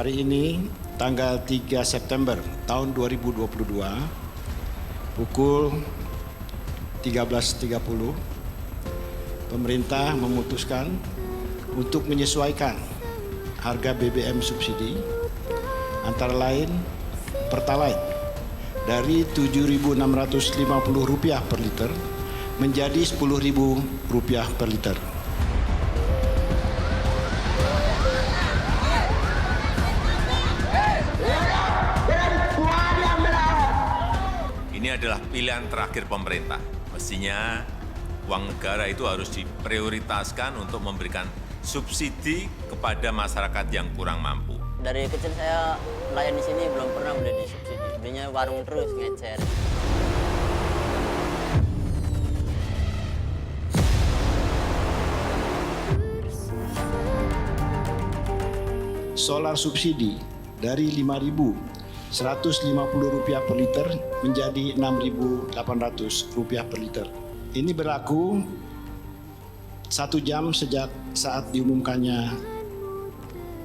Hari ini tanggal 3 September tahun 2022 pukul 13.30 pemerintah memutuskan untuk menyesuaikan harga BBM subsidi antara lain Pertalite dari Rp7.650 per liter menjadi Rp10.000 per liter. Ini adalah pilihan terakhir pemerintah. Mestinya uang negara itu harus diprioritaskan untuk memberikan subsidi kepada masyarakat yang kurang mampu. Dari kecil saya nelayan di sini belum pernah beli di subsidi. Belinya warung terus ngecer. Solar subsidi dari Rp5.150 per liter menjadi Rp6.800 per liter. Ini berlaku 1 jam sejak saat diumumkannya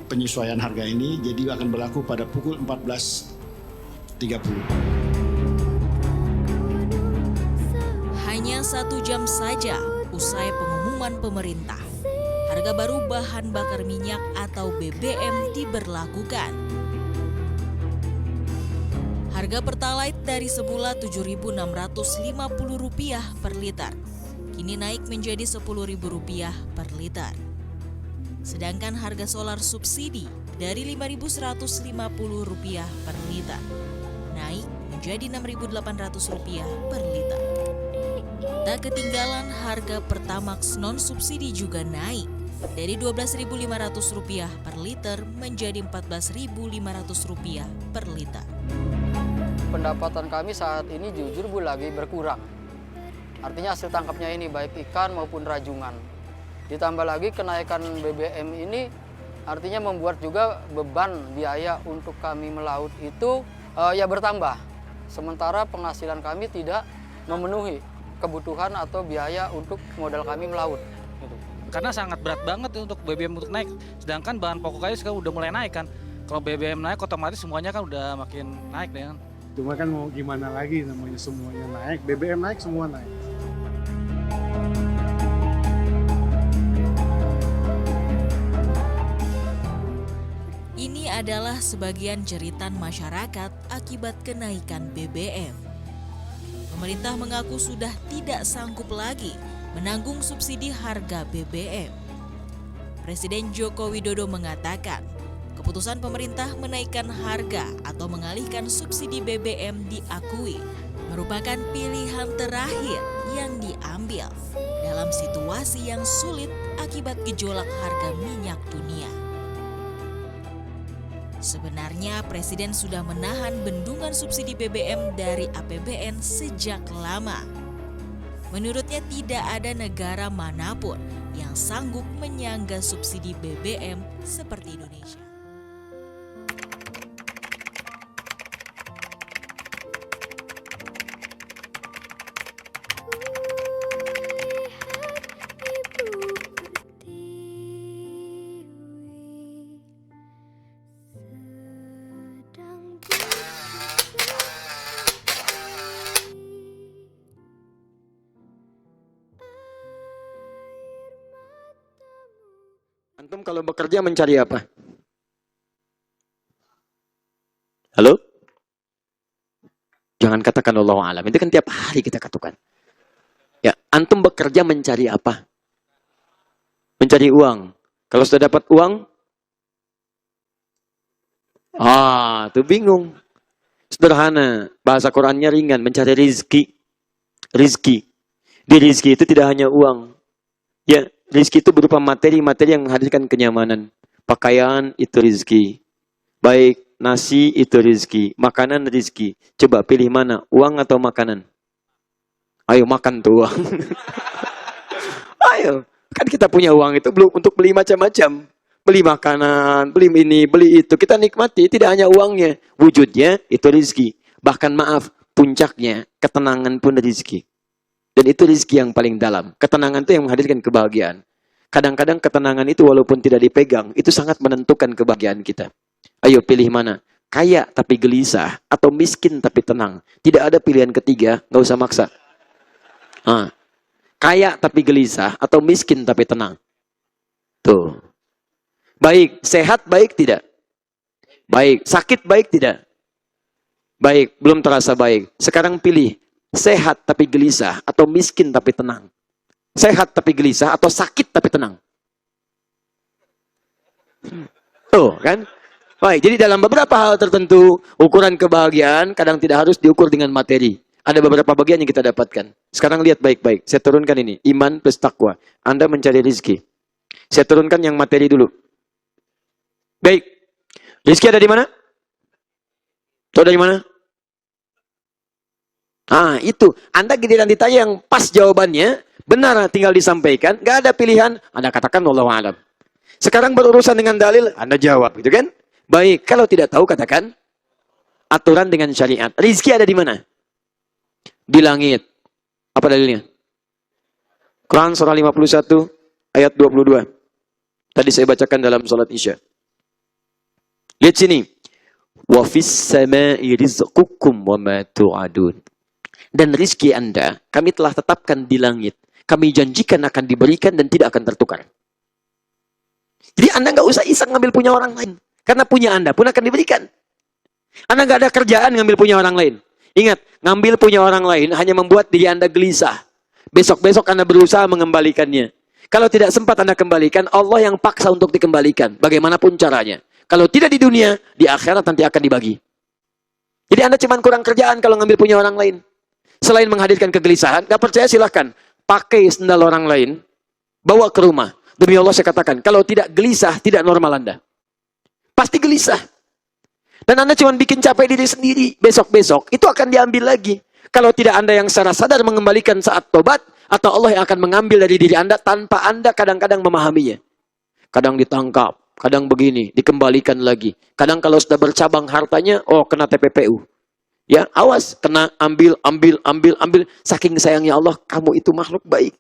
penyesuaian harga ini, jadi akan berlaku pada pukul 14.30. Hanya 1 jam saja usai pengumuman pemerintah, harga baru bahan bakar minyak atau BBM diberlakukan. Harga Pertalite dari semula Rp7.650 per liter, kini naik menjadi Rp10.000 per liter. Sedangkan harga solar subsidi dari Rp5.150 per liter, naik menjadi Rp6.800 per liter. Tak ketinggalan harga Pertamax non-subsidi juga naik dari Rp12.500 per liter menjadi Rp14.500 per liter. Pendapatan kami saat ini jujur lagi berkurang. Artinya hasil tangkapnya ini baik ikan maupun rajungan. Ditambah lagi kenaikan BBM ini artinya membuat juga beban biaya untuk kami melaut itu ya bertambah. Sementara penghasilan kami tidak memenuhi kebutuhan atau biaya untuk modal kami melaut. Gitu. Karena sangat berat banget untuk BBM untuk naik. Sedangkan bahan pokok kayu sekarang udah mulai naik kan. Kalau BBM naik otomatis semuanya kan udah makin naik deh kan. Cuma kan mau gimana lagi namanya semuanya naik, BBM naik semua naik. Ini adalah sebagian jeritan masyarakat akibat kenaikan BBM. Pemerintah mengaku sudah tidak sanggup lagi menanggung subsidi harga BBM. Presiden Joko Widodo mengatakan, keputusan pemerintah menaikkan harga atau mengalihkan subsidi BBM diakui merupakan pilihan terakhir yang diambil dalam situasi yang sulit akibat gejolak harga minyak dunia. Sebenarnya Presiden sudah menahan bendungan subsidi BBM dari APBN sejak lama. Menurutnya tidak ada negara manapun yang sanggup menyangga subsidi BBM seperti Indonesia. Antum kalau bekerja mencari apa? Halo? Jangan katakan Allahu a'lam. Itu kan tiap hari kita katakan. Ya, antum bekerja mencari apa? Mencari uang. Kalau sudah dapat uang, tuh bingung. Sederhana, bahasa Qur'annya ringan, mencari rizki. Rizki. Di rizki itu tidak hanya uang. Ya, rizki itu berupa materi-materi yang menghadirkan kenyamanan. Pakaian itu rizki. Baik, nasi itu rizki. Makanan rizki. Coba pilih mana, uang atau makanan? Ayo makan tuh uang. Ayo, kan kita punya uang itu untuk beli macam-macam. Beli makanan, beli ini, beli itu. Kita nikmati, tidak hanya uangnya. Wujudnya itu rizki. Bahkan maaf, puncaknya ketenangan pun rizki. Dan itu rizki yang paling dalam. Ketenangan itu yang menghadirkan kebahagiaan. Kadang-kadang ketenangan itu walaupun tidak dipegang, itu sangat menentukan kebahagiaan kita. Ayo pilih mana? Kaya tapi gelisah atau miskin tapi tenang. Tidak ada pilihan ketiga, nggak usah maksa. Ah, kaya tapi gelisah atau miskin tapi tenang. Tuh. Baik, sehat baik tidak? Baik, sakit baik tidak? Baik, belum terasa baik. Sekarang pilih, sehat tapi gelisah atau miskin tapi tenang. Sehat tapi gelisah atau sakit tapi tenang. Tuh, kan? Baik, jadi dalam beberapa hal tertentu, ukuran kebahagiaan kadang tidak harus diukur dengan materi. Ada beberapa bagian yang kita dapatkan. Sekarang lihat baik-baik. Saya turunkan ini, iman plus takwa. Anda mencari rezeki. Saya turunkan yang materi dulu. Baik. Rezeki ada di mana? Tahu dari mana? Ah, itu. Anda giliran ditanya yang pas jawabannya, benar tinggal disampaikan, nggak ada pilihan, Anda katakan wallahu a'lam. Sekarang berurusan dengan dalil, Anda jawab, gitu kan? Baik, kalau tidak tahu katakan aturan dengan syariat. Rizki ada di mana? Di langit. Apa dalilnya? Quran surah 51 ayat 22. Tadi saya bacakan dalam salat Isya. Lihat sini. Wa fis sama'i rizqukum wa ma tu'adun. Dan rizki Anda kami telah tetapkan di langit. Kami janjikan akan diberikan dan tidak akan tertukar. Jadi Anda nggak usah iseng ngambil punya orang lain. Karena punya Anda pun akan diberikan. Anda nggak ada kerjaan ngambil punya orang lain. Ingat, ngambil punya orang lain hanya membuat diri Anda gelisah. Besok-besok Anda berusaha mengembalikannya. Kalau tidak sempat Anda kembalikan, Allah yang paksa untuk dikembalikan. Bagaimanapun caranya. Kalau tidak di dunia, di akhirat nanti akan dibagi. Jadi Anda cuma kurang kerjaan kalau ngambil punya orang lain. Selain menghadirkan kegelisahan, nggak percaya silahkan. Pakai sendal orang lain, bawa ke rumah. Demi Allah saya katakan, kalau tidak gelisah, tidak normal Anda. Pasti gelisah. Dan Anda cuma bikin capek diri sendiri. Besok-besok, itu akan diambil lagi. Kalau tidak Anda yang secara sadar mengembalikan saat tobat, atau Allah yang akan mengambil dari diri Anda tanpa Anda kadang-kadang memahaminya. Kadang ditangkap, kadang begini, dikembalikan lagi. Kadang kalau sudah bercabang hartanya, oh kena TPPU. Ya, awas, kena ambil. Saking sayangnya Allah, kamu itu makhluk baik.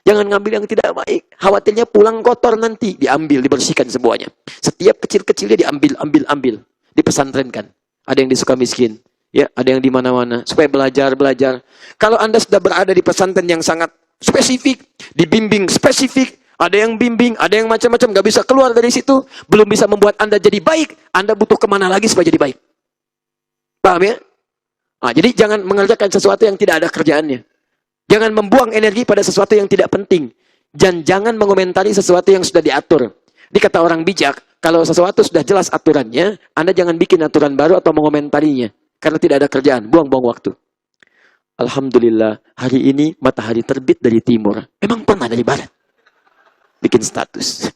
Jangan ngambil yang tidak baik. Khawatirnya pulang kotor nanti. Diambil, dibersihkan semuanya. Setiap kecil-kecilnya diambil. Dipesantrenkan. Ada yang di Sukamiskin. Ya, ada yang di mana-mana. Supaya belajar. Kalau Anda sudah berada di pesantren yang sangat spesifik, dibimbing spesifik, ada yang bimbing, ada yang macam-macam, nggak bisa keluar dari situ, belum bisa membuat Anda jadi baik, Anda butuh kemana lagi supaya jadi baik. Paham ya? Nah, jadi jangan mengerjakan sesuatu yang tidak ada kerjaannya. Jangan membuang energi pada sesuatu yang tidak penting. Dan jangan mengomentari sesuatu yang sudah diatur. Ini kata orang bijak, kalau sesuatu sudah jelas aturannya, Anda jangan bikin aturan baru atau mengomentarinya. Karena tidak ada kerjaan, buang-buang waktu. Alhamdulillah, hari ini matahari terbit dari timur. Emang pernah dari barat? Bikin status.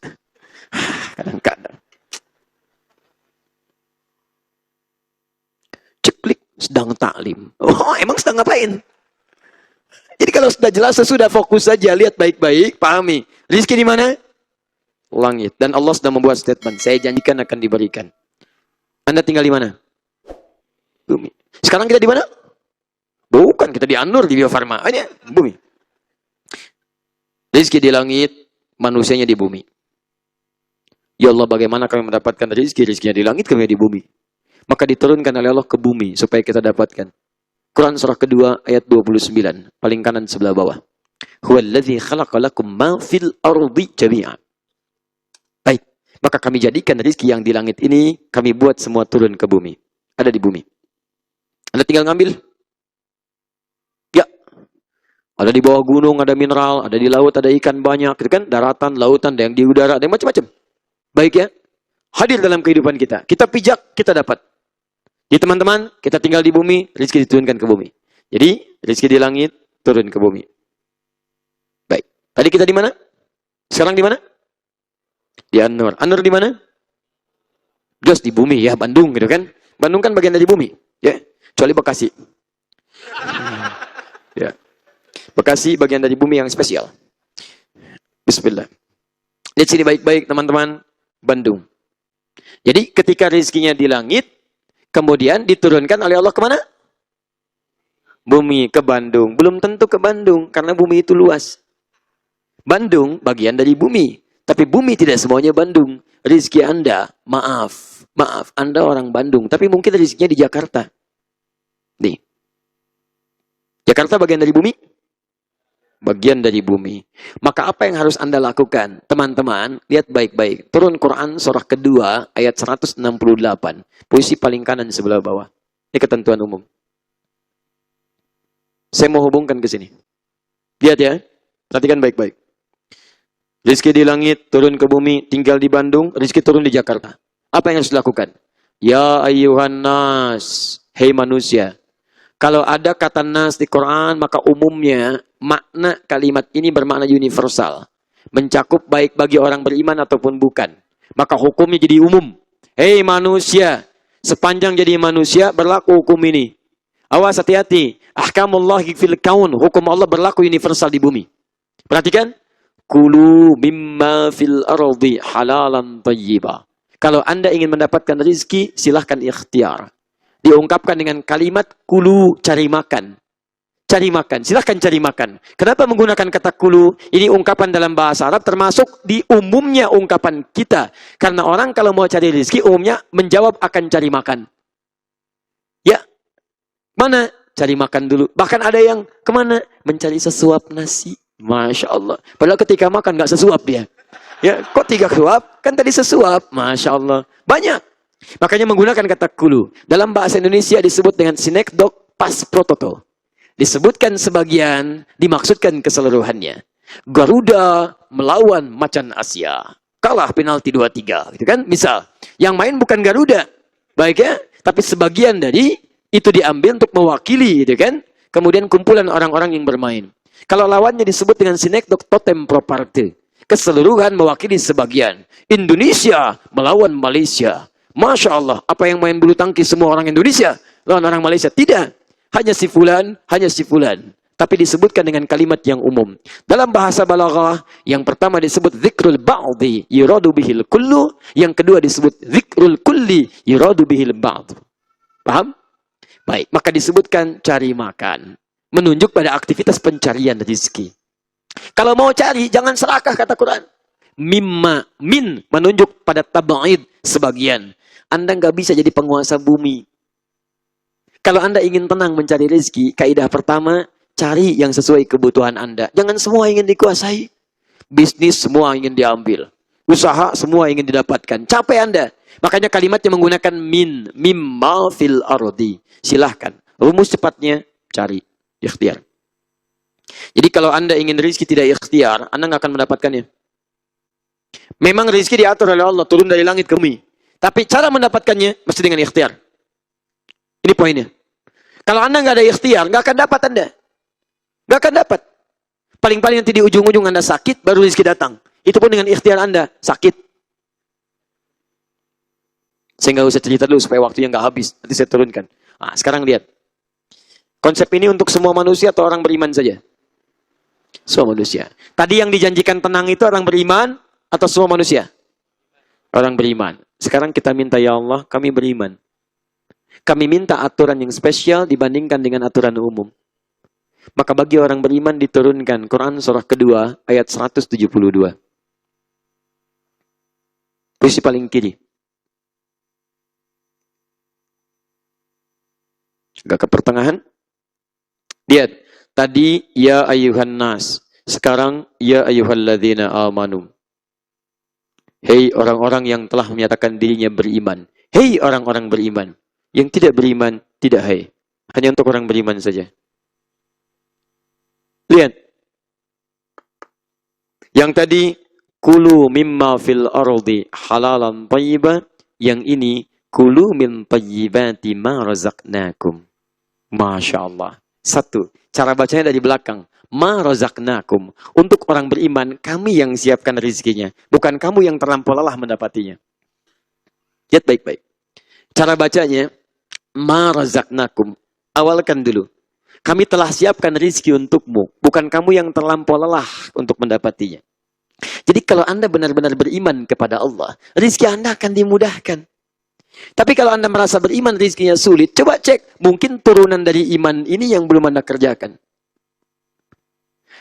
Kadang-kadang. Ceklik, sedang taklim. Oh, emang sedang ngapain? Jadi kalau sudah jelas, sudah fokus saja, lihat baik-baik, pahami. Rizki di mana? Langit. Dan Allah sudah membuat statement, saya janjikan akan diberikan. Anda tinggal di mana? Bumi. Sekarang kita di mana? Bukan, kita di An-Nur, di Bio Farma. Hanya bumi. Rizki di langit, manusianya di bumi. Ya Allah, bagaimana kami mendapatkan rizki? Rizkinya di langit, kami di bumi. Maka diturunkan oleh Allah ke bumi, supaya kita dapatkan. Quran surah kedua ayat 29, paling kanan sebelah bawah. Huwallazi khalaqa lakum ma fil ardi jami'an. Baik, maka kami jadikan rezeki yang di langit ini, kami buat semua turun ke bumi. Ada di bumi. Anda tinggal ngambil. Ya. Ada di bawah gunung, ada mineral, ada di laut, ada ikan banyak, gitu kan? Daratan, lautan, ada yang di udara, ada yang macam-macam. Baik ya. Hadir dalam kehidupan kita. Kita pijak, kita dapat. Jadi teman-teman, kita tinggal di bumi, rezeki diturunkan ke bumi. Jadi, rezeki di langit, turun ke bumi. Baik. Tadi kita di mana? Sekarang di mana? Di An-Nur. An-Nur di mana? Jos di bumi ya, Bandung gitu kan. Bandung kan bagian dari bumi. Ya, kecuali Bekasi. Ya. Bekasi bagian dari bumi yang spesial. Bismillah. Lihat sini baik-baik teman-teman. Bandung. Jadi ketika rezekinya di langit, kemudian diturunkan oleh Allah kemana? Bumi, ke Bandung. Belum tentu ke Bandung, karena bumi itu luas. Bandung bagian dari bumi. Tapi bumi tidak semuanya Bandung. Rizki Anda, maaf, Maaf, Anda orang Bandung, tapi mungkin rezekinya di Jakarta. Nih. Jakarta bagian dari bumi? Bagian dari bumi. Maka apa yang harus Anda lakukan? Teman-teman, lihat baik-baik. Turun Quran surah kedua ayat 168. Posisi paling kanan sebelah bawah. Ini ketentuan umum. Saya mau hubungkan ke sini. Lihat ya. Perhatikan baik-baik. Rizki di langit, turun ke bumi, tinggal di Bandung, rizki turun di Jakarta. Apa yang harus dilakukan? Ya ayyuhan nas, hei manusia. Kalau ada kata nas di Quran, maka umumnya makna kalimat ini bermakna universal. Mencakup baik bagi orang beriman ataupun bukan. Maka hukumnya jadi umum. Hei manusia, sepanjang jadi manusia berlaku hukum ini. Awas hati-hati. Ahkamullahi fil kaun, hukum Allah berlaku universal di bumi. Perhatikan. Kulu mimma fil ardi halalan tayyiba. Kalau Anda ingin mendapatkan rezeki, silahkan ikhtiar. Diungkapkan dengan kalimat kulu, cari makan. Cari makan, silahkan cari makan. Kenapa menggunakan kata kulu? Ini ungkapan dalam bahasa Arab termasuk di umumnya ungkapan kita. Karena orang kalau mau cari rezeki, umumnya menjawab akan cari makan. Ya, mana? Cari makan dulu. Bahkan ada yang kemana? Mencari sesuap nasi. Masya Allah. Padahal ketika makan nggak sesuap dia. Ya, kok 3 suap? Kan tadi sesuap. Masya Allah. Banyak. Makanya menggunakan kata kulu. Dalam bahasa Indonesia disebut dengan sinekdok pas prototo. Disebutkan sebagian, dimaksudkan keseluruhannya. Garuda melawan macan Asia. Kalah penalti 2-3. Gitu kan? Misal. Yang main bukan Garuda. Baik ya? Tapi sebagian dari itu diambil untuk mewakili. Gitu kan? Kemudian kumpulan orang-orang yang bermain. Kalau lawannya disebut dengan sinekdok totem proparte. Keseluruhan mewakili sebagian. Indonesia melawan Malaysia. Masya Allah. Apa yang main bulu tangkis semua orang Indonesia? Lawan orang Malaysia? Tidak. Hanya si fulan, hanya si fulan. Tapi disebutkan dengan kalimat yang umum. Dalam bahasa balaghah, yang pertama disebut zikrul ba'di yuradu bihil kullu. Yang kedua disebut zikrul kulli yuradu bihil ba'du. Paham? Baik. Maka disebutkan cari makan. Menunjuk pada aktivitas pencarian rezeki. Kalau mau cari, jangan serakah kata Quran. Mimma, min, menunjuk pada tab'id, sebagian. Anda nggak bisa jadi penguasa bumi. Kalau Anda ingin tenang mencari rezeki, kaidah pertama, cari yang sesuai kebutuhan Anda. Jangan semua ingin dikuasai. Bisnis semua ingin diambil. Usaha semua ingin didapatkan. Capek Anda. Makanya kalimatnya menggunakan min, mimma fil ardi. Silahkan. Rumus cepatnya, cari. Ikhtiar. Jadi kalau Anda ingin rezeki tidak ikhtiar, Anda nggak akan mendapatkannya. Memang rezeki diatur oleh Allah, turun dari langit ke bumi. Tapi cara mendapatkannya mesti dengan ikhtiar. Ini poinnya. Kalau Anda nggak ada ikhtiar, nggak akan dapat Anda. Nggak akan dapat. Paling-paling nanti di ujung-ujung Anda sakit, baru rezeki datang. Itu pun dengan ikhtiar Anda, sakit. Saya nggak usah cerita dulu supaya waktunya nggak habis. Nanti saya turunkan. Nah, sekarang lihat. Konsep ini untuk semua manusia atau orang beriman saja? Semua manusia. Tadi yang dijanjikan tenang itu orang beriman atau semua manusia? Orang beriman. Sekarang kita minta, ya Allah, kami beriman. Kami minta aturan yang spesial dibandingkan dengan aturan umum. Maka bagi orang beriman diturunkan Quran surah kedua ayat 172. Posisi paling kiri. Agak ke pertengahan. Lihat, tadi ya ayyuhan nas, sekarang ya ayyuhalladzina amanu. Hei orang-orang yang telah menyatakan dirinya beriman. Hei orang-orang beriman. Yang tidak beriman, tidak hai. Hanya untuk orang beriman saja. Lihat. Yang tadi kulu mimma fil ardi halalan thayyiba, yang ini kulu min thayyibati ma razaqnakum. Masya Allah. Satu, cara bacanya dari belakang. Ma razaqnakum. Untuk orang beriman, kami yang siapkan rezekinya. Bukan kamu yang terlampau lelah mendapatinya. Lihat baik-baik. Cara bacanya, ma razaqnakum. Awalkan dulu. Kami telah siapkan rezeki untukmu. Bukan kamu yang terlampau lelah untuk mendapatinya. Jadi kalau Anda benar-benar beriman kepada Allah, rezeki Anda akan dimudahkan. Tapi kalau Anda merasa beriman rezekinya sulit, coba cek. Mungkin turunan dari iman ini yang belum Anda kerjakan.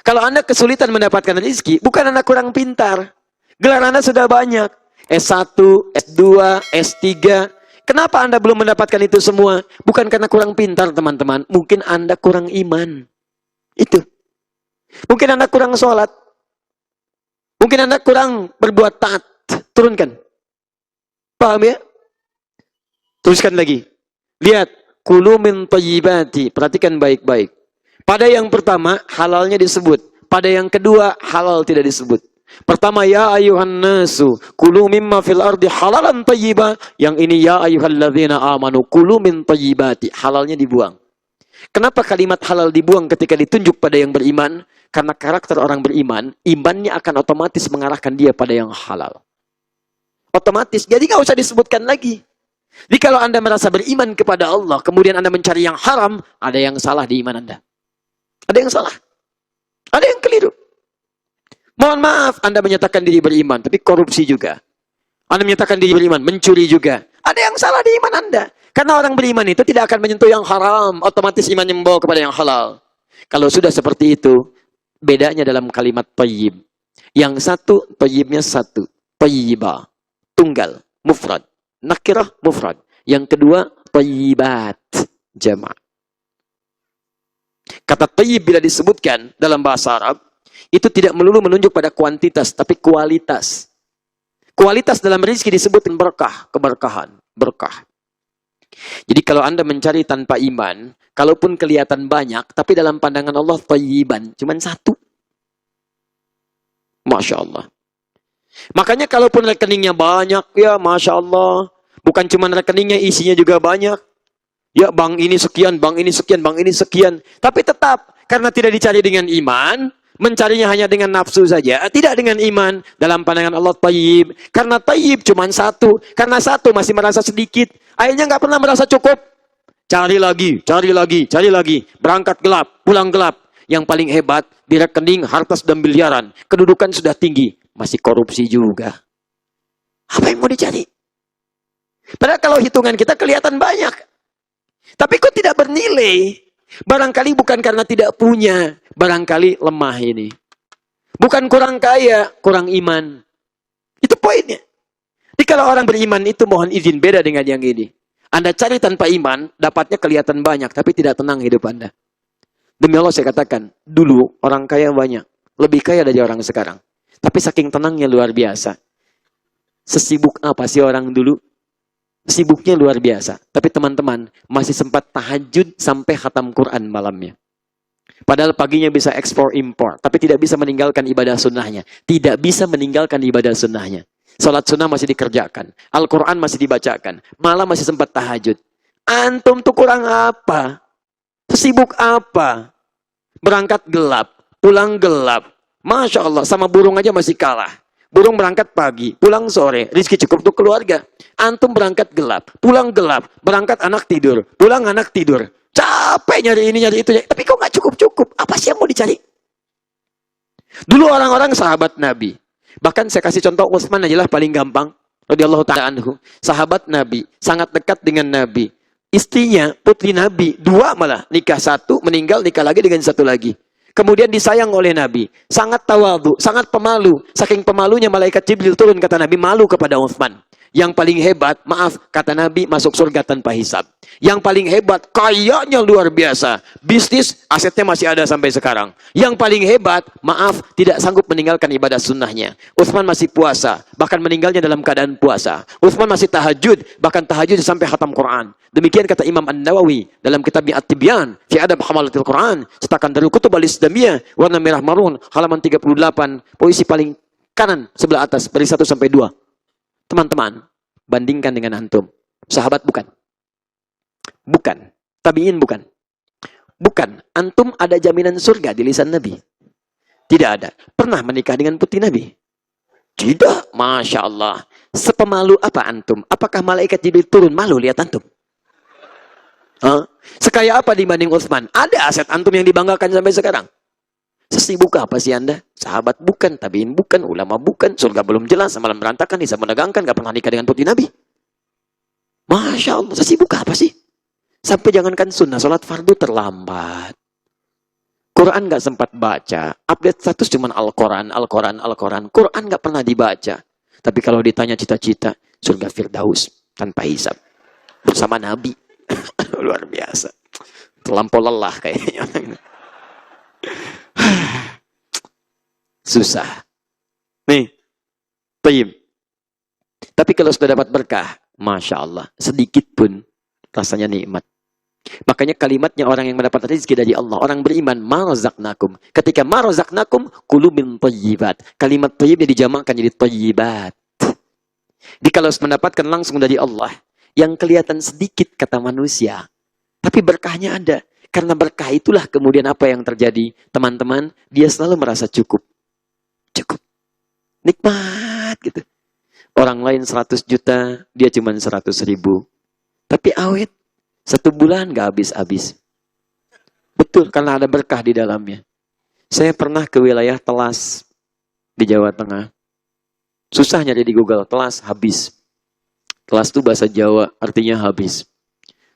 Kalau Anda kesulitan mendapatkan rezeki, bukan Anda kurang pintar. Gelar Anda sudah banyak. S1, S2, S3. Kenapa Anda belum mendapatkan itu semua? Bukan karena kurang pintar, teman-teman. Mungkin Anda kurang iman. Itu. Mungkin Anda kurang sholat. Mungkin Anda kurang berbuat taat. Turunkan. Paham ya? Teruskan lagi. Lihat. Kulu min thayyibati. Perhatikan baik-baik. Pada yang pertama, halalnya disebut. Pada yang kedua, halal tidak disebut. Pertama, ya ayuhan nasu, kulu mimma fil ardi halalan thayyiba. Yang ini, ya ayuhalladzina amanu, kulu min thayyibati. Halalnya dibuang. Kenapa kalimat halal dibuang ketika ditunjuk pada yang beriman? Karena karakter orang beriman, imannya akan otomatis mengarahkan dia pada yang halal. Otomatis, jadi nggak usah disebutkan lagi. Jadi kalau Anda merasa beriman kepada Allah, kemudian Anda mencari yang haram, ada yang salah di iman Anda. Ada yang salah. Ada yang keliru. Mohon maaf, Anda menyatakan diri beriman, tapi korupsi juga. Anda menyatakan diri beriman, mencuri juga. Ada yang salah di iman Anda. Karena orang beriman itu tidak akan menyentuh yang haram, otomatis imannya membawa kepada yang halal. Kalau sudah seperti itu, bedanya dalam kalimat thayyib. Yang satu, thayyibnya satu. Thayyiba, tunggal, mufrad. Nakirah, mufrad. Yang kedua, thayyibat, jama'. Kata thayyib bila disebutkan dalam bahasa Arab, itu tidak melulu menunjuk pada kuantitas, tapi kualitas. Kualitas dalam rezeki disebut berkah, keberkahan, berkah. Jadi kalau Anda mencari tanpa iman, kalaupun kelihatan banyak, tapi dalam pandangan Allah thayyiban, cuman satu. Masya Allah. Makanya kalaupun rekeningnya banyak, ya Masya Allah. Bukan cuma rekeningnya, isinya juga banyak. Ya bank ini sekian, bank ini sekian, bank ini sekian. Tapi tetap, karena tidak dicari dengan iman, mencarinya hanya dengan nafsu saja, tidak dengan iman. Dalam pandangan Allah thayyib. Karena thayyib cuma satu. Karena satu masih merasa sedikit. Akhirnya nggak pernah merasa cukup. Cari lagi, cari lagi, cari lagi. Berangkat gelap, pulang gelap. Yang paling hebat, di rekening harta sudah miliaran. Kedudukan sudah tinggi. Masih korupsi juga. Apa yang mau dicari? Padahal kalau hitungan kita kelihatan banyak. Tapi kok tidak bernilai? Barangkali bukan karena tidak punya. Barangkali lemah ini. Bukan kurang kaya, kurang iman. Itu poinnya. Jadi kalau orang beriman itu mohon izin beda dengan yang ini. Anda cari tanpa iman, dapatnya kelihatan banyak, tapi tidak tenang hidup Anda. Demi Allah saya katakan, dulu orang kaya banyak. Lebih kaya dari orang sekarang. Tapi saking tenangnya luar biasa. Sesibuk apa sih orang dulu? Sibuknya luar biasa. Tapi teman-teman, masih sempat tahajud sampai khatam Quran malamnya. Padahal paginya bisa ekspor impor. Tapi tidak bisa meninggalkan ibadah sunnahnya. Tidak bisa meninggalkan ibadah sunnahnya. Salat sunnah masih dikerjakan. Al-Quran masih dibacakan. Malam masih sempat tahajud. Antum tuh kurang apa? Sesibuk apa? Berangkat gelap. Pulang gelap. Masya Allah, sama burung aja masih kalah. Burung berangkat pagi, pulang sore, rezeki cukup untuk keluarga. Antum berangkat gelap, pulang gelap, berangkat anak tidur, pulang anak tidur. Capek nyari ini, nyari itu. Tapi kok nggak cukup-cukup? Apa sih yang mau dicari? Dulu orang-orang sahabat Nabi. Bahkan saya kasih contoh Utsman aja lah paling gampang. Radhiyallahu ta'ala anhu. Sahabat Nabi, sangat dekat dengan Nabi. Istrinya, putri Nabi, dua malah. Nikah satu, meninggal, nikah lagi dengan satu lagi. Kemudian disayang oleh Nabi. Sangat tawadhu, sangat pemalu. Saking pemalunya malaikat Jibril turun, kata Nabi, malu kepada Utsman. Yang paling hebat, maaf, kata Nabi, masuk surga tanpa hisab. Yang paling hebat, kayanya luar biasa. Bisnis, asetnya masih ada sampai sekarang. Yang paling hebat, maaf, tidak sanggup meninggalkan ibadah sunnahnya. Utsman masih puasa, bahkan meninggalnya dalam keadaan puasa. Utsman masih tahajud, bahkan tahajud sampai khatam Quran. Demikian kata Imam An-Nawawi dalam kitabnya At-Tibyan fi Adab Hamalatil Quran, cetakan dari Kutub Al-Islamiyah, warna merah marun, halaman 38, posisi paling kanan sebelah atas, dari 1 sampai 2. Teman-teman, bandingkan dengan antum. Sahabat bukan. Bukan. Tabi'in bukan. Bukan. Antum ada jaminan surga di lisan Nabi? Tidak ada. Pernah menikah dengan putri Nabi? Tidak. Masya Allah. Sepemalu apa antum? Apakah malaikat Jibril turun malu lihat antum? Sekaya apa dibanding Utsman? Ada aset antum yang dibanggakan sampai sekarang? Sesibuk apa sih Anda? Sahabat bukan, tabiin bukan, ulama bukan, surga belum jelas, amalan berantakan, hisab menegangkan, gak pernah nikah dengan putri Nabi. Masya Allah, sesibuk apa sih? Sampai jangankan sunnah, sholat fardu terlambat. Quran gak sempat baca, update status cuma Al-Quran, Al-Quran, Al-Quran. Quran gak pernah dibaca. Tapi kalau ditanya cita-cita, surga Firdaus tanpa hisab bersama Nabi. Luar biasa. Terlampau lelah kayaknya. Susah. Nih, tayyib. Tapi kalau sudah dapat berkah, Masya Allah, sedikit pun rasanya nikmat. Makanya kalimatnya orang yang mendapat rezeki dari Allah, orang beriman, ma razaqnakum. Ketika ma razaqnakum, kulu min thayyibat. Kalimat thayyibnya dijamakkan jadi thayyibat. Jadi kalau mendapatkan langsung dari Allah, yang kelihatan sedikit kata manusia, tapi berkahnya ada. Karena berkah itulah kemudian apa yang terjadi. Teman-teman, dia selalu merasa cukup. Cukup. Nikmat gitu. Orang lain 100 juta, dia cuma 100.000. Tapi awet. 1 bulan gak habis-habis. Betul, karena ada berkah di dalamnya. Saya pernah ke wilayah Telas di Jawa Tengah. Susah nyari di Google, Telas habis. Telas itu bahasa Jawa, artinya habis.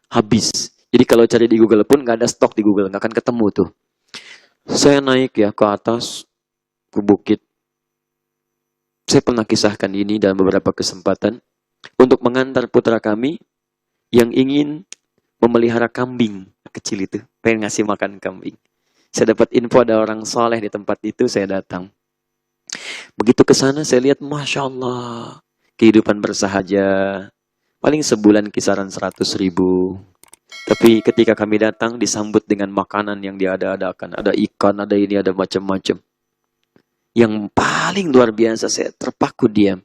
Habis. Jadi kalau cari di Google pun gak ada stok di Google, gak akan ketemu tuh. Saya naik ya ke atas, ke bukit. Saya pernah kisahkan ini dalam beberapa kesempatan. Untuk mengantar putra kami yang ingin memelihara kambing kecil itu, pengen ngasih makan kambing. Saya dapat info ada orang soleh di tempat itu, saya datang. Begitu ke sana saya lihat, Masya Allah, kehidupan bersahaja, paling sebulan kisaran 100.000. Tapi ketika kami datang disambut dengan makanan yang diada-adakan, ada ikan, ada ini, ada macam-macam. Yang paling luar biasa, saya terpaku diam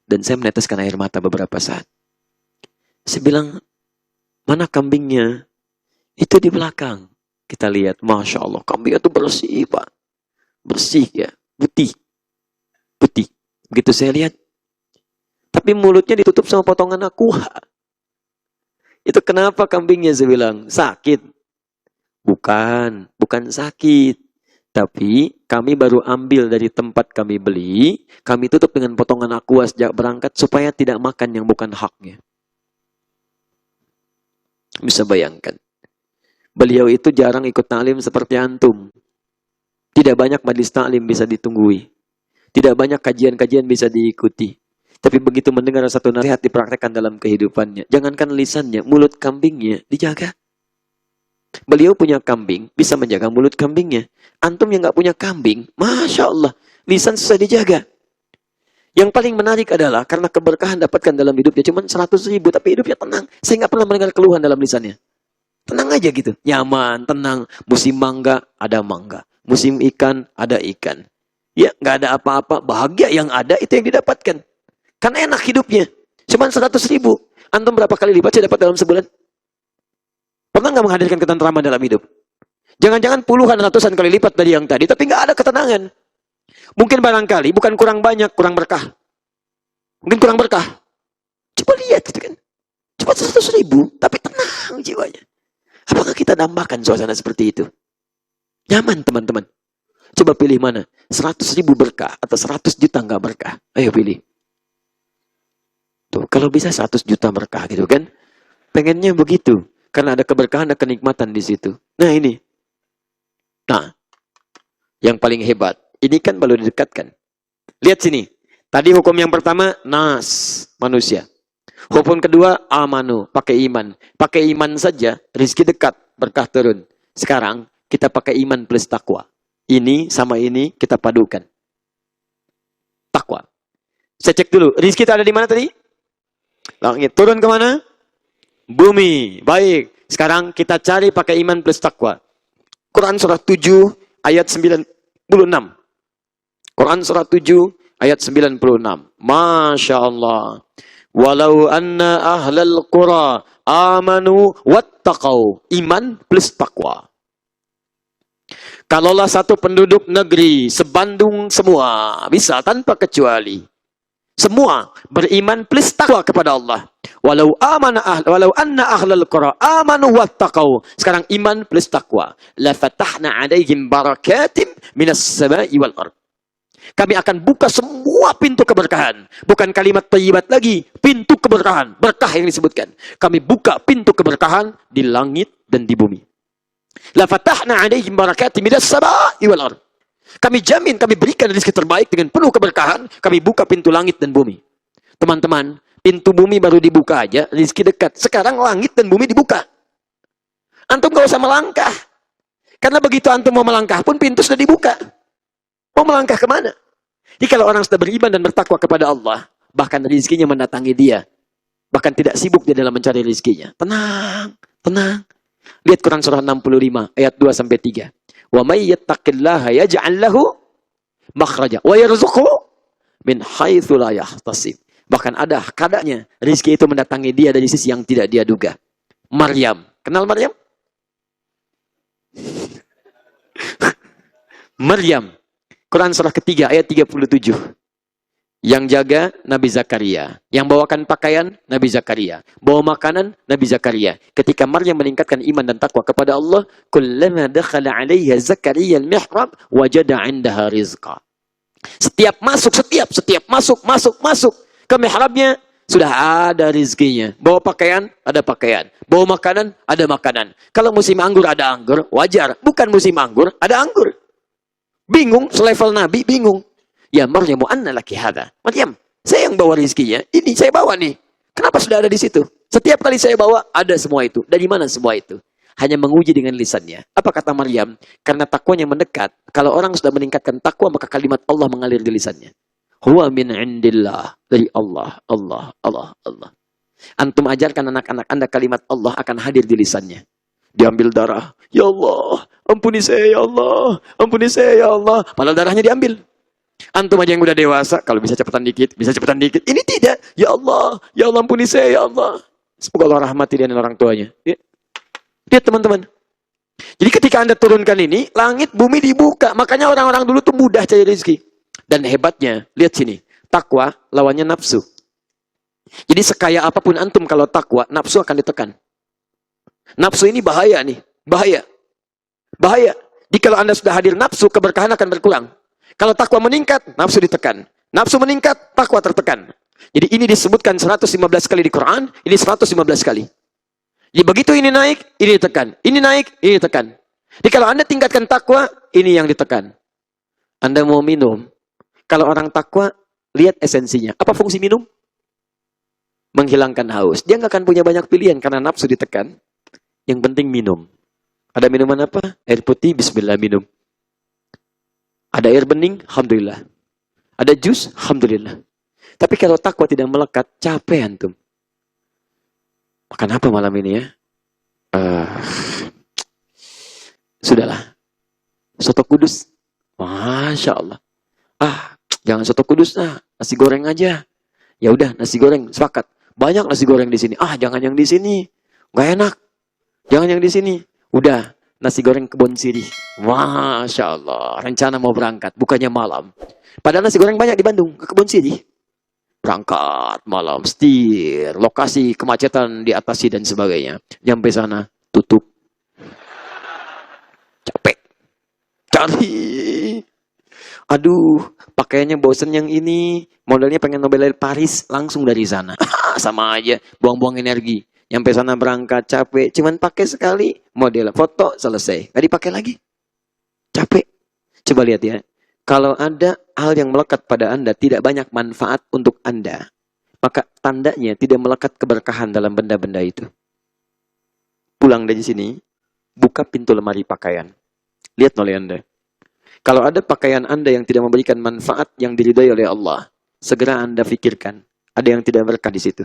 dan saya meneteskan air mata beberapa saat. Saya bilang, mana kambingnya? Itu di belakang. Kita lihat, Masya Allah, kambingnya itu bersih, Pak. Bersih ya, putih. Putih. Begitu saya lihat. Tapi mulutnya ditutup sama potongan aqua. Itu kenapa kambingnya? Saya bilang, sakit. Bukan sakit. Tapi kami baru ambil dari tempat kami beli, kami tutup dengan potongan aqua sejak berangkat supaya tidak makan yang bukan haknya. Bisa bayangkan. Beliau itu jarang ikut ta'lim seperti antum. Tidak banyak majlis ta'lim bisa ditunggui. Tidak banyak kajian-kajian bisa diikuti. Tapi begitu mendengar satu nasihat dipraktekkan dalam kehidupannya. Jangankan lisannya, mulut kambingnya dijaga. Beliau punya kambing, bisa menjaga mulut kambingnya. Antum yang nggak punya kambing, Masya Allah, lisan susah dijaga. Yang paling menarik adalah karena keberkahan dapatkan dalam hidupnya cuma 100.000, tapi hidupnya tenang. Saya nggak pernah mendengar keluhan dalam lisannya. Tenang aja gitu, nyaman, tenang. Musim mangga, ada mangga. Musim ikan, ada ikan. Ya, nggak ada apa-apa. Bahagia yang ada itu yang didapatkan. Karena enak hidupnya. Cuma 100.000. Antum berapa kali lipat saya dapat dalam sebulan? Pernah nggak menghadirkan ketentraman dalam hidup? Jangan-jangan puluhan, ratusan kali lipat dari yang tadi, tapi nggak ada ketenangan. Mungkin barangkali bukan kurang banyak, kurang berkah. Mungkin kurang berkah. Coba lihat gitu kan. Cuma 100.000, tapi tenang jiwanya. Apakah kita dambakan suasana seperti itu? Nyaman teman-teman. Coba pilih mana? 100.000 berkah atau 100 juta nggak berkah? Ayo pilih. Tuh, kalau bisa 100 juta berkah gitu kan. Pengennya begitu. Karena ada keberkahan, ada kenikmatan di situ. Nah ini. Nah, yang paling hebat. Ini kan baru didekatkan. Lihat sini. Tadi hukum yang pertama, nas, manusia. Hukum kedua, amanu, pakai iman. Pakai iman saja, rezeki dekat, berkah turun. Sekarang, kita pakai iman plus takwa. Ini sama ini kita padukan. Takwa. Saya cek dulu, rezeki kita ada di mana tadi? Langit. Turun ke mana? Bumi. Baik. Sekarang kita cari pakai iman plus takwa. Quran surah 7 ayat 96. Quran surah 7 ayat 96. Masya Allah. Walau anna ahlal qura amanu wattaqau. Iman plus takwa. Kalaulah satu penduduk negeri sebandung semua, bisa tanpa kecuali. Semua beriman plus takwa kepada Allah. Walau anna ahlal qura amanu wattaqau. Sekarang iman plus takwa. La fatahna alaihim barakatim minas sama'i wal ard. Kami akan buka semua pintu keberkahan. Bukan kalimat thayyibat lagi, pintu keberkahan, berkah yang disebutkan. Kami buka pintu keberkahan di langit dan di bumi. La fatahna alaihim barakatim minas sama'i wal ard. Kami jamin, kami berikan rezeki terbaik dengan penuh keberkahan. Kami buka pintu langit dan bumi. Teman-teman, pintu bumi baru dibuka aja, rezeki dekat. Sekarang langit dan bumi dibuka. Antum gak usah melangkah. Karena begitu antum mau melangkah pun pintu sudah dibuka. Mau melangkah kemana? Jadi kalau orang sudah beriman dan bertakwa kepada Allah, bahkan rezekinya mendatangi dia. Bahkan tidak sibuk dia dalam mencari rezekinya. Tenang, tenang. Lihat Quran surah 65 ayat 2 sampai 3. Wa may yattaqillaha yaj'al lahu makhraja wa yarzuqhu min haitsu la yahtasib. Bahkan ada kadanya rezeki itu mendatangi dia dari sisi yang tidak dia duga. Maryam, kenal Maryam? Maryam, Quran surah ketiga ayat 37. Yang jaga Nabi Zakaria, yang bawakan pakaian Nabi Zakaria, bawa makanan Nabi Zakaria. Ketika Maryam meningkatkan iman dan takwa kepada Allah, kullama dakhala 'alaiha Zakaria al-mihrab wajada 'indaha rizqa. Setiap masuk ke mihrabnya sudah ada rizkinya. Bawa pakaian, ada pakaian. Bawa makanan, ada makanan. Kalau musim anggur ada anggur, wajar. Bukan musim anggur, ada anggur. Bingung, selevel Nabi bingung. Ya Maryam, anna laki hadha. Maryam, saya yang bawa rizkinya. Ini saya bawa nih. Kenapa sudah ada di situ? Setiap kali saya bawa, ada semua itu. Dari mana semua itu? Hanya menguji dengan lisannya. Apa kata Maryam? Karena takwanya mendekat. Kalau orang sudah meningkatkan takwa, maka kalimat Allah mengalir di lisannya. Huwa min indillah. Dari Allah, Allah, Allah, Allah. Antum ajarkan anak-anak Anda kalimat Allah akan hadir di lisannya. Diambil darah. Ya Allah, ampuni saya ya Allah. Ampuni saya ya Allah. Padahal darahnya diambil. Antum aja yang udah dewasa, kalau bisa cepetan dikit, bisa cepetan dikit. Ini tidak. Ya Allah ampuni saya ya Allah. Semoga Allah rahmati dia dan orang tuanya. Lihat teman-teman. Jadi ketika Anda turunkan ini, langit bumi dibuka. Makanya orang-orang dulu tuh mudah cari rezeki. Dan hebatnya, lihat sini. Takwa lawannya nafsu. Jadi sekaya apapun antum kalau takwa, nafsu akan ditekan. Nafsu ini bahaya nih. Bahaya. Bahaya. Jadi kalau Anda sudah hadir nafsu, keberkahan akan berkurang. Kalau takwa meningkat, nafsu ditekan. Nafsu meningkat, takwa tertekan. Jadi ini disebutkan 115 kali di Quran, ini 115 kali. Jadi begitu ini naik, ini ditekan. Ini naik, ini ditekan. Jadi kalau Anda tingkatkan takwa, ini yang ditekan. Anda mau minum. Kalau orang takwa, lihat esensinya. Apa fungsi minum? Menghilangkan haus. Dia nggak akan punya banyak pilihan karena nafsu ditekan. Yang penting minum. Ada minuman apa? Air putih, bismillah minum. Ada air bening, alhamdulillah. Ada jus, alhamdulillah. Tapi kalau takwa tidak melekat, capek antum. Makan apa malam ini ya? Sudahlah. Soto Kudus. Masya Allah. Jangan soto Kudus, nasi goreng aja. Ya udah, nasi goreng, sepakat. Banyak nasi goreng di sini. Jangan yang di sini. Nggak enak. Jangan yang di sini. Udah. Nasi goreng Kebon Sirih. Masya Allah. Rencana mau berangkat. Bukannya malam. Padahal nasi goreng banyak di Bandung. Ke Kebon Sirih. Berangkat malam. Setir. Lokasi kemacetan diatasi dan sebagainya. Sampai sana. Tutup. Capek. Cari. Aduh. Pakaiannya bosen yang ini. Modelnya pengen Nobel Paris. Langsung dari sana. Sama aja. Buang-buang energi. Sampai sana berangkat, capek. Cuman pakai sekali, model foto, selesai. Gak dipakai lagi. Capek. Coba lihat ya. Kalau ada hal yang melekat pada Anda, tidak banyak manfaat untuk Anda. Maka tandanya tidak melekat keberkahan dalam benda-benda itu. Pulang dari sini, buka pintu lemari pakaian. Lihat oleh Anda. Kalau ada pakaian Anda yang tidak memberikan manfaat yang diridhai oleh Allah, segera Anda pikirkan. Ada yang tidak berkah di situ.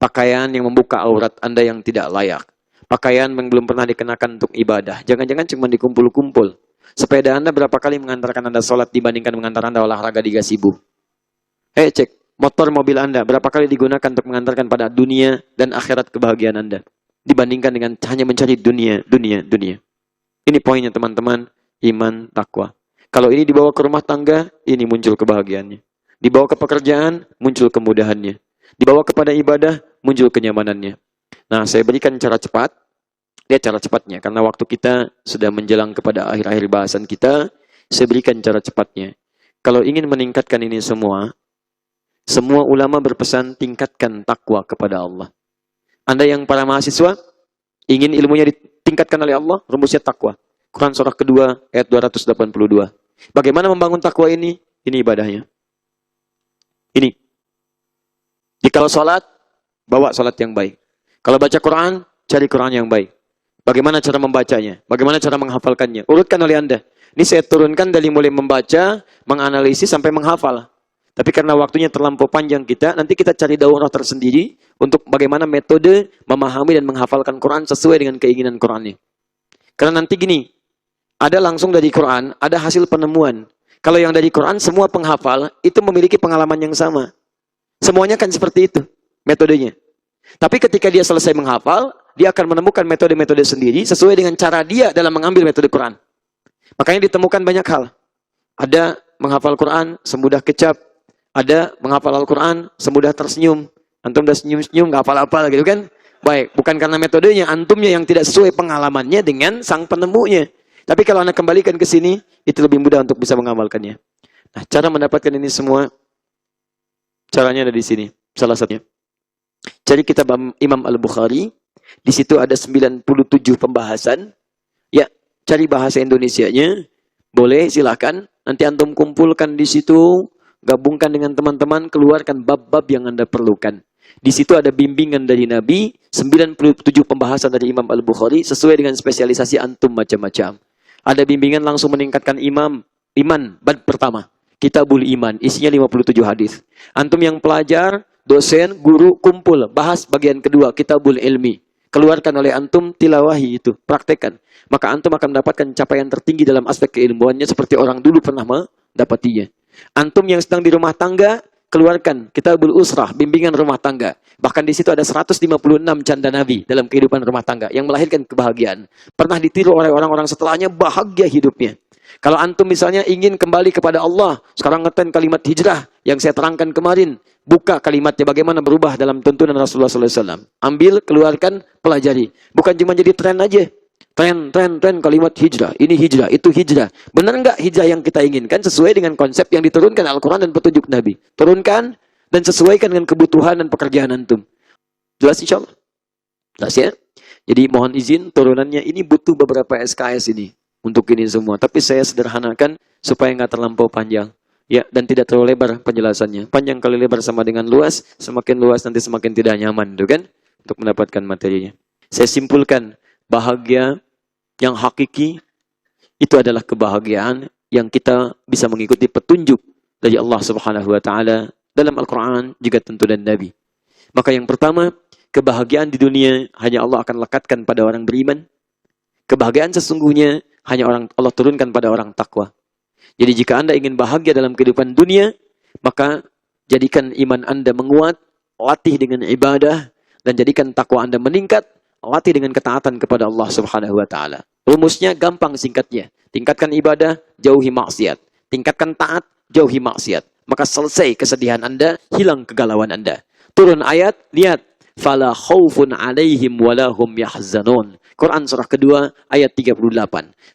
Pakaian yang membuka aurat Anda yang tidak layak. Pakaian yang belum pernah dikenakan untuk ibadah. Jangan-jangan cuma dikumpul-kumpul. Sepeda Anda berapa kali mengantarkan Anda sholat dibandingkan mengantar Anda olahraga di gazebo? Cek. Motor mobil Anda berapa kali digunakan untuk mengantarkan pada dunia dan akhirat kebahagiaan Anda? Dibandingkan dengan hanya mencari dunia. Ini poinnya teman-teman. Iman, takwa. Kalau ini dibawa ke rumah tangga, ini muncul kebahagiaannya. Dibawa ke pekerjaan, muncul kemudahannya. Dibawa kepada ibadah, muncul kenyamanannya. Nah, saya berikan cara cepat. Lihat cara cepatnya. Karena waktu kita sudah menjelang kepada akhir-akhir bahasan kita, saya berikan cara cepatnya. Kalau ingin meningkatkan ini semua ulama berpesan tingkatkan takwa kepada Allah. Anda yang para mahasiswa, ingin ilmunya ditingkatkan oleh Allah, rumusnya takwa. Quran surah kedua, ayat 282. Bagaimana membangun takwa ini? Ini ibadahnya. Ini. Jika sholat, bawa sholat yang baik. Kalau baca Quran, cari Quran yang baik. Bagaimana cara membacanya? Bagaimana cara menghafalkannya? Urutkan oleh Anda. Ini saya turunkan dari mulai membaca, menganalisis, sampai menghafal. Tapi karena waktunya terlampau panjang kita, nanti kita cari daurah tersendiri untuk bagaimana metode memahami dan menghafalkan Quran sesuai dengan keinginan Qurannya. Karena nanti gini, ada langsung dari Quran, ada hasil penemuan. Kalau yang dari Quran, semua penghafal itu memiliki pengalaman yang sama. Semuanya kan seperti itu, metodenya. Tapi ketika dia selesai menghafal, dia akan menemukan metode-metode sendiri sesuai dengan cara dia dalam mengambil metode Quran. Makanya ditemukan banyak hal. Ada menghafal Quran semudah kecap, ada menghafal Al-Quran semudah tersenyum. Antum udah senyum-senyum, nggak hafal-hafal gitu kan? Baik, bukan karena metodenya, antumnya yang tidak sesuai pengalamannya dengan sang penemunya. Tapi kalau Anda kembalikan ke sini, itu lebih mudah untuk bisa mengamalkannya. Nah, cara mendapatkan ini semua, caranya ada di sini. Salah satunya. Cari kitab Imam Al-Bukhari, di situ ada 97 pembahasan. Ya, cari bahasa Indonesianya, boleh silakan. Nanti antum kumpulkan di situ, gabungkan dengan teman-teman, keluarkan bab-bab yang Anda perlukan. Di situ ada bimbingan dari Nabi, 97 pembahasan dari Imam Al-Bukhari, sesuai dengan spesialisasi antum macam-macam. Ada bimbingan langsung meningkatkan iman, bab pertama. Kitabul Iman, isinya 57 hadis. Antum yang pelajar, dosen, guru, kumpul, bahas bagian kedua, Kitabul Ilmi. Keluarkan oleh antum, tilawahi itu, praktekkan. Maka antum akan mendapatkan capaian tertinggi dalam aspek keilmuannya seperti orang dulu pernah mendapatinya. Antum yang sedang di rumah tangga, keluarkan Kitabul Usrah, bimbingan rumah tangga. Bahkan di situ ada 156 canda Nabi dalam kehidupan rumah tangga yang melahirkan kebahagiaan. Pernah ditiru oleh orang-orang setelahnya, bahagia hidupnya. Kalau antum misalnya ingin kembali kepada Allah, sekarang ngeten kalimat hijrah yang saya terangkan kemarin, buka kalimatnya bagaimana berubah dalam tuntunan Rasulullah SAW. Ambil, keluarkan, pelajari. Bukan cuma jadi tren aja. Tren kalimat hijrah. Ini hijrah, itu hijrah. Benar enggak hijrah yang kita inginkan sesuai dengan konsep yang diturunkan Al-Quran dan petunjuk Nabi? Turunkan dan sesuaikan dengan kebutuhan dan pekerjaan antum. Jelas insya Allah? Jelas ya? Jadi mohon izin turunannya ini butuh beberapa SKS ini. Untuk ini semua. Tapi saya sederhanakan supaya nggak terlampau panjang. Ya, dan tidak terlalu lebar penjelasannya. Panjang kali lebar sama dengan luas. Semakin luas nanti semakin tidak nyaman. Tuh kan? Untuk mendapatkan materinya. Saya simpulkan. Bahagia yang hakiki itu adalah kebahagiaan yang kita bisa mengikuti petunjuk dari Allah Subhanahu wa taala dalam Al-Qur'an juga tentu dan Nabi. Maka yang pertama, kebahagiaan di dunia hanya Allah akan lekatkan pada orang beriman. Kebahagiaan sesungguhnya hanya Allah turunkan pada orang takwa. Jadi jika Anda ingin bahagia dalam kehidupan dunia, maka jadikan iman Anda menguat, latih dengan ibadah, dan jadikan takwa Anda meningkat, latih dengan ketaatan kepada Allah Subhanahu wa taala. Rumusnya gampang singkatnya. Tingkatkan ibadah, jauhi maksiat. Tingkatkan taat, jauhi maksiat. Maka selesai kesedihan Anda, hilang kegalauan Anda. Turun ayat, lihat. Fala khaufun alaihim walahum yahzanun. Quran surah kedua ayat 38.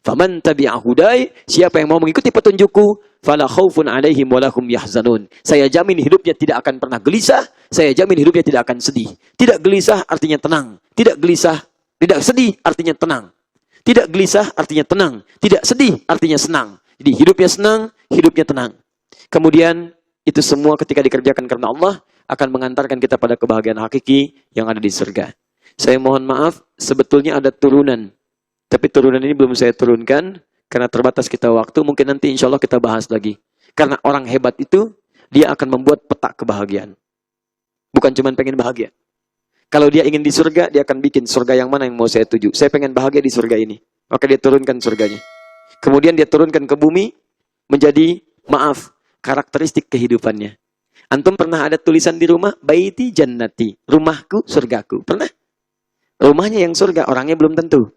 Faman tabi'a hudai, siapa yang mau mengikuti petunjukku, fala khaufun alaihim walahum yahzanun. Saya jamin hidupnya tidak akan pernah gelisah, saya jamin hidupnya tidak akan sedih. Tidak gelisah artinya tenang, tidak gelisah, tidak sedih artinya tenang. Tidak gelisah artinya tenang, tidak sedih artinya senang. Jadi hidupnya senang, hidupnya tenang. Kemudian itu semua ketika dikerjakan karena Allah akan mengantarkan kita pada kebahagiaan hakiki yang ada di surga. Saya mohon maaf, sebetulnya ada turunan. Tapi turunan ini belum saya turunkan, karena terbatas kita waktu, mungkin nanti insya Allah kita bahas lagi. Karena orang hebat itu, dia akan membuat peta kebahagiaan. Bukan cuma pengen bahagia. Kalau dia ingin di surga, dia akan bikin surga yang mana yang mau saya tuju. Saya pengen bahagia di surga ini. Maka dia turunkan surganya. Kemudian dia turunkan ke bumi, menjadi, maaf, karakteristik kehidupannya. Antum pernah ada tulisan di rumah, baiti jannati, rumahku, surgaku. Pernah? Rumahnya yang surga, orangnya belum tentu.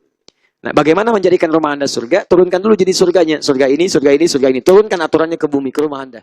Nah, bagaimana menjadikan rumah Anda surga? Turunkan dulu jadi surganya. Surga ini, surga ini, surga ini. Turunkan aturannya ke bumi, ke rumah Anda.